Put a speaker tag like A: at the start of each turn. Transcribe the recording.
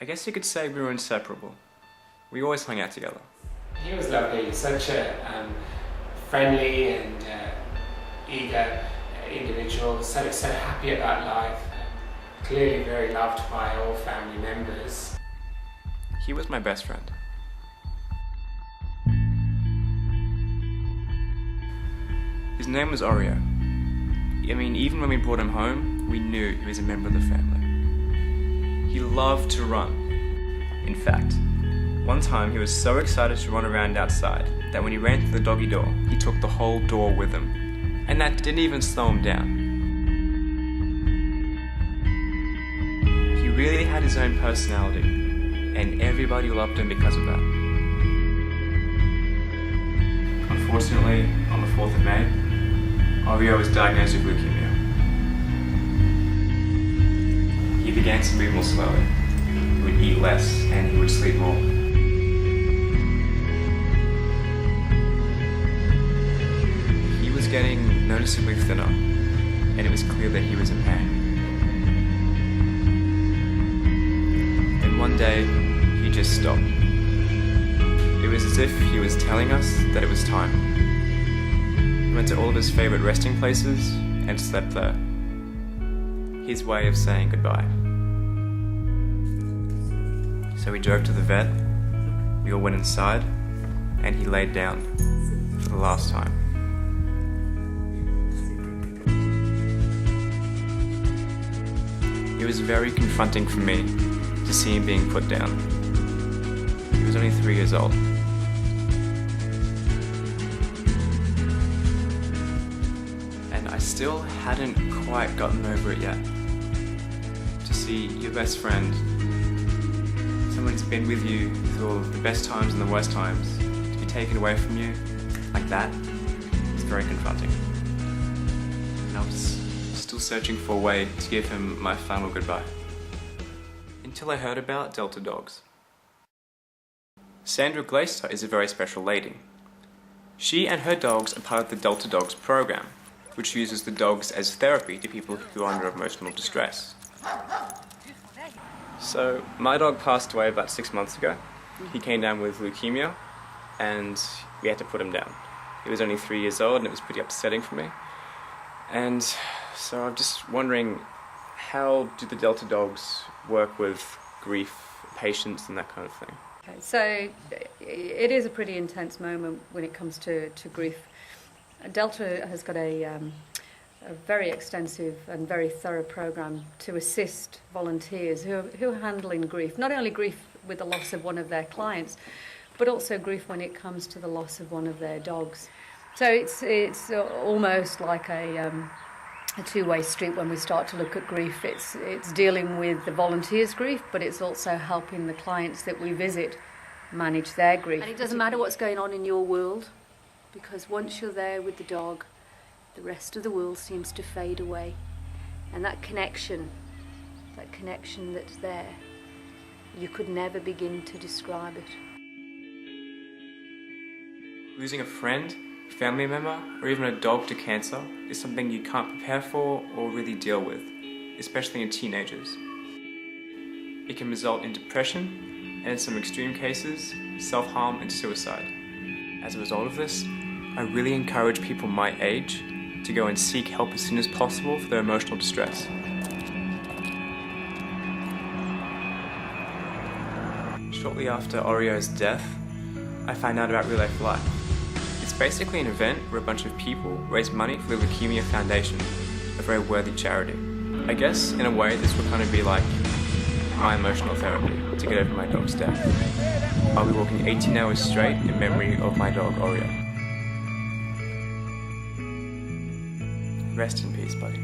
A: I guess you could say we were inseparable. We always hung out together.
B: He was lovely, such a friendly and eager individual, so happy about life, clearly very loved by all family members.
A: He was my best friend. His name was Oreo. I mean, even when we brought him home, we knew he was a member of the family. He loved to run. In fact, one time he was so excited to run around outside that when he ran through the doggy door, he took the whole door with him. And that didn't even slow him down. He really had his own personality, and everybody loved him because of that. Unfortunately, on the 4th of May, Oreo was diagnosed with leukemia. He began to move more slowly. He would eat less and he would sleep more. He was getting noticeably thinner, and it was clear that he was in pain. Then one day, he just stopped. It was as if he was telling us that it was time. He went to all of his favorite resting places and slept there. His way of saying goodbye. So we drove to the vet, we all went inside, and he laid down for the last time. It was very confronting for me to see him being put down. He was only 3 years old. And I still hadn't quite gotten over it yet. To see your best friend, someone who's been with you through all the best times and the worst times, to be taken away from you like that, it's very confronting. And I was still searching for a way to give him my final goodbye. Until I heard about Delta dogs. Sandra Glaser is a very special lady. She and her dogs are part of the Delta Dogs program, which uses the dogs as therapy to people who are under emotional distress. So, my dog passed away about 6 months ago. He came down with leukemia, and we had to put him down. He was only 3 years old, and it was pretty upsetting for me. And so I'm just wondering, how do the Delta dogs work with grief, patience, and that kind of thing?
C: Okay, so it is a pretty intense moment when it comes to grief. Delta has got a very extensive and very thorough program to assist volunteers who are handling grief, not only grief with the loss of one of their clients, but also grief when it comes to the loss of one of their dogs. So it's almost like a two-way street when we start to look at grief. It's dealing with the volunteers' grief, but it's also helping the clients that we visit manage their grief. And it doesn't matter what's going on in your world, because once you're there with the dog, the rest of the world seems to fade away. And that connection that's there, you could never begin to describe it.
A: Losing a friend, family member, or even a dog to cancer is something you can't prepare for or really deal with, especially in teenagers. It can result in depression, and in some extreme cases, self-harm and suicide. As a result of this, I really encourage people my age to go and seek help as soon as possible for their emotional distress. Shortly after Oreo's death, I found out about Real Life Life. It's basically an event where a bunch of people raise money for the Leukemia Foundation, a very worthy charity. I guess, in a way, this would kind of be like my emotional therapy to get over my dog's death. I'll be walking 18 hours straight in memory of my dog Oreo. Rest in peace, buddy.